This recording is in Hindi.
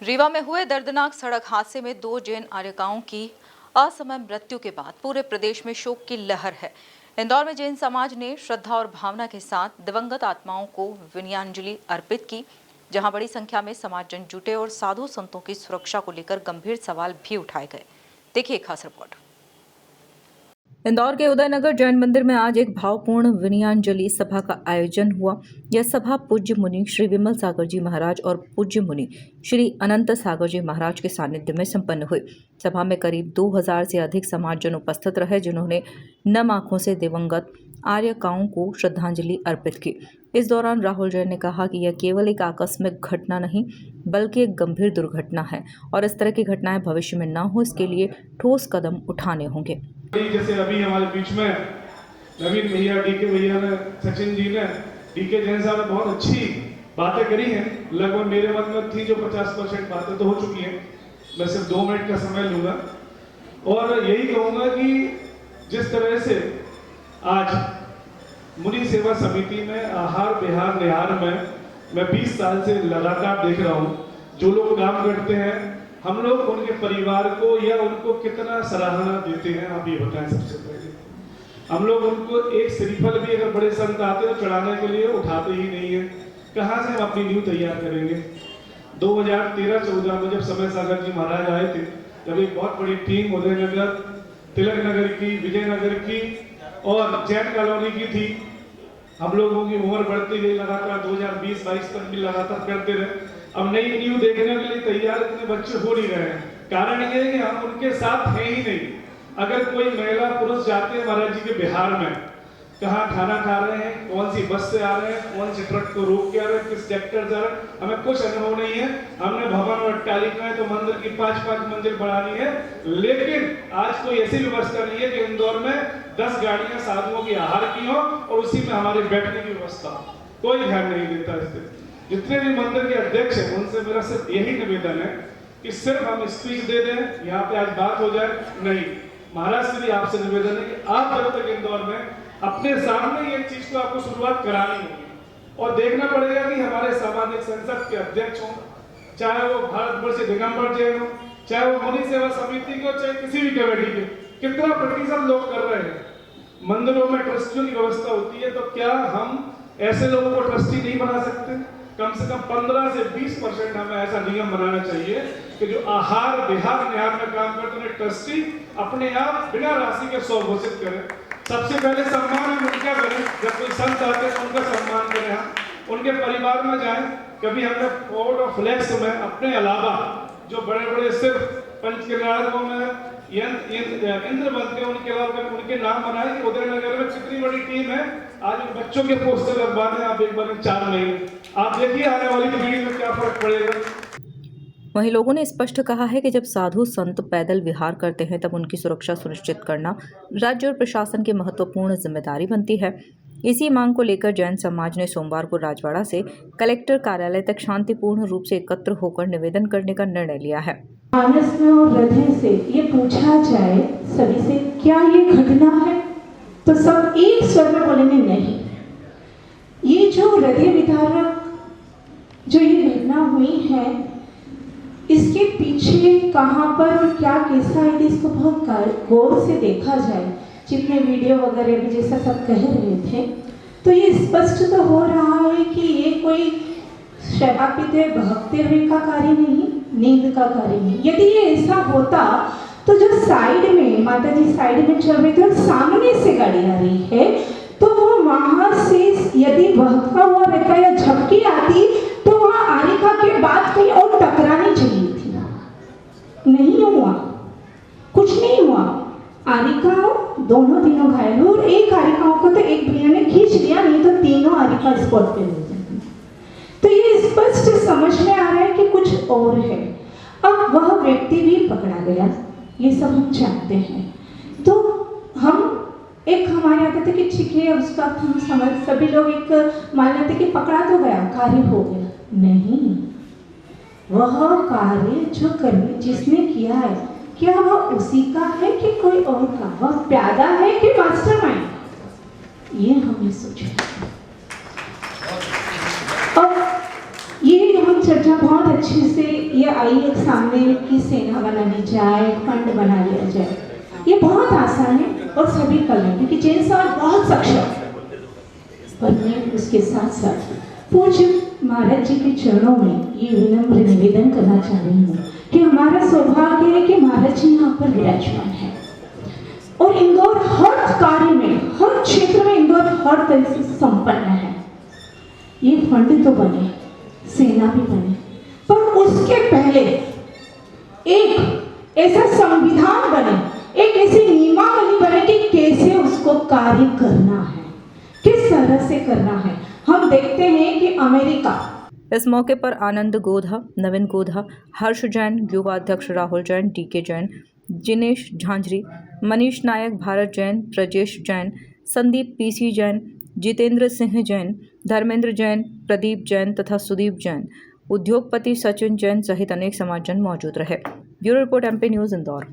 रीवा में हुए दर्दनाक सड़क हादसे में 2 जैन आर्यकाओं की असमय मृत्यु के बाद पूरे प्रदेश में शोक की लहर है। इंदौर में जैन समाज ने श्रद्धा और भावना के साथ दिवंगत आत्माओं को विनयाञ्जलि अर्पित की, जहां बड़ी संख्या में समाजजन जुटे और साधु संतों की सुरक्षा को लेकर गंभीर सवाल भी उठाए गए। देखिए खास रिपोर्ट। इंदौर के उदयनगर जैन मंदिर में आज एक भावपूर्ण विनयाञ्जलि सभा का आयोजन हुआ। यह सभा पूज्य मुनि श्री विमल सागर जी महाराज और पूज्य मुनि श्री अनंत सागर जी महाराज के सानिध्य में संपन्न हुई। सभा में करीब 2000 से अधिक समाजजन उपस्थित रहे, जिन्होंने नम आंखों से दिवंगत आर्यकाओं को श्रद्धांजलि अर्पित की। इस दौरान राहुल जैन ने कहा कि यह केवल एक आकस्मिक घटना नहीं, बल्कि एक गंभीर दुर्घटना है और इस तरह की घटनाएं भविष्य में न हो, इसके लिए ठोस कदम उठाने होंगे। जैसे अभी हमारे बीच में नवीन भैया, डीके भैया ने, सचिन जी ने, डीके जैन साहब ने बहुत अच्छी बातें करी हैं। लगभग मेरे मन में थी जो 50% बातें तो हो चुकी हैं। मैं सिर्फ 2 मिनट का समय लूंगा और यही कहूंगा कि जिस तरह से आज मुनि सेवा समिति में आहार विहार निहार में मैं 20 साल से लगातार देख रहा हूँ, जो लोग काम करते हैं, हम लोग उनके परिवार को या उनको कितना सराहना देते हैं, आप ये बताएं। सबसे पहले हम लोग उनको एक श्रीफल भी अगर बड़े संत आते हैं चढ़ाने के लिए उठाते ही नहीं है। कहाँ से हम अपनी नींव तैयार करेंगे? 2013-14 में जब समय सागर जी महाराज आए थे, जब एक बहुत बड़ी टीम उदयनगर, तिलक नगर की, विजयनगर की और जैन कॉलोनी की थी। हम लोगों की उम्र बढ़ती गई, लगातार 2020-22 तक भी लगातार करते रहे। अब नई न्यू देखने के लिए तैयार इतने बच्चे हो नहीं रहे हैं। कारण ये है कि हम उनके साथ हैं ही नहीं। अगर कोई महिला पुरुष जाते हैं महाराज जी के बिहार में, कहाँ खाना खा रहे हैं, कौन सी बस से आ रहे हैं, कौन सी ट्रक को रोक के आ रहे हैं, किस सेक्टर से आ रहे हैं, हमें कुछ अनुभव नहीं है। हमने भवन और अट्टालिकाएं तो मंदिर की 5-5 मंजिल बढ़ानी है, लेकिन आज कोई ऐसी व्यवस्था नहीं है कि इंदौर में 10 गाड़ियां साधुओं की आहार की हो और उसी में हमारे बैठने की व्यवस्था हो। कोई ध्यान नहीं देता इस पर। जितने भी मंदिर के अध्यक्ष हैं उनसे मेरा सिर्फ यही निवेदन है कि सिर्फ हम स्पीच दे दें, यहाँ पे आज बात हो जाए, नहीं। महाराज से भी आपसे निवेदन है कि आप जब तक इंदौर में अपने सामने ये चीज को आपको शुरुआत करानी होगी और देखना पड़ेगा कि हमारे सामाजिक संसद के अध्यक्ष हों, चाहे वो भारतवर्ष दिगंबर जैन हो, चाहे वो मुनि सेवा समिति के, चाहे किसी भी कमेटी के, कितना प्रतिशत लोग कर रहे हैं। मंदिरों में ट्रस्टियों की व्यवस्था होती है, तो क्या हम ऐसे लोगों को ट्रस्टी नहीं बना सकते? कम से कम 15 से 20% हमें ऐसा नियम बनाना चाहिए कि जो आहार विहार निहार में काम करते हैं ट्रस्टी अपने आप बिना राशि के 100 घोषित करें। सबसे पहले सम्मान हम उनका करें, जब कोई संत आते हैं उनका सम्मान करें, हम उनके परिवार में जाएं। कभी हमने फोर्ट और फ्लैक्स में अपने अलावा जो बड़े बड़े सिर्फ पंचकर्याओं में इंद्र बनते हैं, उनके अलावा उनके नाम बनाए। उदयनगर में कितनी बड़ी टीम है, आज बच्चों के पोस्टर लगवाने आप एक बार 4 महीने, आप देखिए आने वाली पीढ़ी में क्या फर्क पड़ेगा। वहीं लोगों ने स्पष्ट कहा है कि जब साधु संत पैदल विहार करते हैं तब उनकी सुरक्षा सुनिश्चित करना राज्य और प्रशासन की महत्वपूर्ण जिम्मेदारी बनती है। इसी मांग को लेकर जैन समाज ने सोमवार को राजवाड़ा से कलेक्टर कार्यालय तक शांतिपूर्ण रूप से एकत्र होकर निवेदन करने का निर्णय लिया है। मानस में और हृदय से ये पूछा जाए सभी से, क्या ये घटना है? तो सब एक स्वर में बोलेंगे नहीं। ये जो हृदय विदारक जो ये घटना हुई है, इसके पीछे कहाँ पर क्या किस्सा है, इसको बहुत गौर से देखा जाए। जितने वीडियो वगैरह भी जैसा सब कह रहे थे, तो ये स्पष्ट तो हो रहा है कि ये कोई शराबपीते भगते हुए का कार्य नहीं, नींद का कार्य नहीं। यदि ये ऐसा होता तो जो साइड में माता जी साइड में चल रहे थे और सामने से गाड़ी आ रही है, तो वो वहां से यदि बहका हुआ रहता या झपकी आती तो वहां आरिका के बाद कहीं और टकरानी चाहिए थी। नहीं हुआ, कुछ नहीं हुआ। आरिका दोनों तीनों घायल हुए और एक आरिकाओं को तो एक भैया ने खींच लिया, नहीं तो तीनों आरिका स्पॉट पे ले जाती। तो ये स्पष्ट समझ में आ रहा है कि कुछ और है। अब वह व्यक्ति भी पकड़ा गया, ये सब हम जानते हैं। तो हम एक हमारे आते थे कि ठीक है, उसका हम समझ सभी लोग एक मान लेते कि पकड़ा तो गया, कार्य हो गया। नहीं, वह कार्य जो कर्मी जिसने किया है, क्या वह उसी का है कि कोई और का? वह प्यादा है कि मास्टरमाइंड? ये हमने सोचा। और ये हम चर्चा बहुत अच्छे से ये आइए एक सामने की सेना बना ली जाए, फंड बना लिया जाए, ये बहुत आसान है और सभी कर लें क्योंकि जैन समाज बहुत सक्षम है। पर मैं उसके साथ साथ पूज्य महाराज जी के चरणों में ये विनम्र निवेदन करना चाह रही हूँ कि हमारा सौभाग्य है कि महाराज जी यहाँ पर विराजमान है और इंदौर हर कार्य में, हर क्षेत्र में इंदौर हर तरह से संपन्न है। ये फंड तो बने, सेना भी बने, पर उसके पहले एक ऐसा संविधान बने, एक ऐसी नियमावली बने कि कैसे उसको कार्य करना है, किस तरह से करना है। हम देखते हैं कि अमेरिका। इस मौके पर आनंद गोधा, नवीन गोधा, हर्ष जैन, युवा अध्यक्ष राहुल जैन, डीके जैन, जिनेश झांझरी, मनीष नायक, भारत जैन, प्रजेश जैन, संदीप पीसी जैन, जितेंद्र सिंह जैन, धर्मेंद्र जैन, प्रदीप जैन तथा सुदीप जैन, उद्योगपति सचिन जैन सहित अनेक समाजजन मौजूद रहे। Bureau report, MP news, Indore.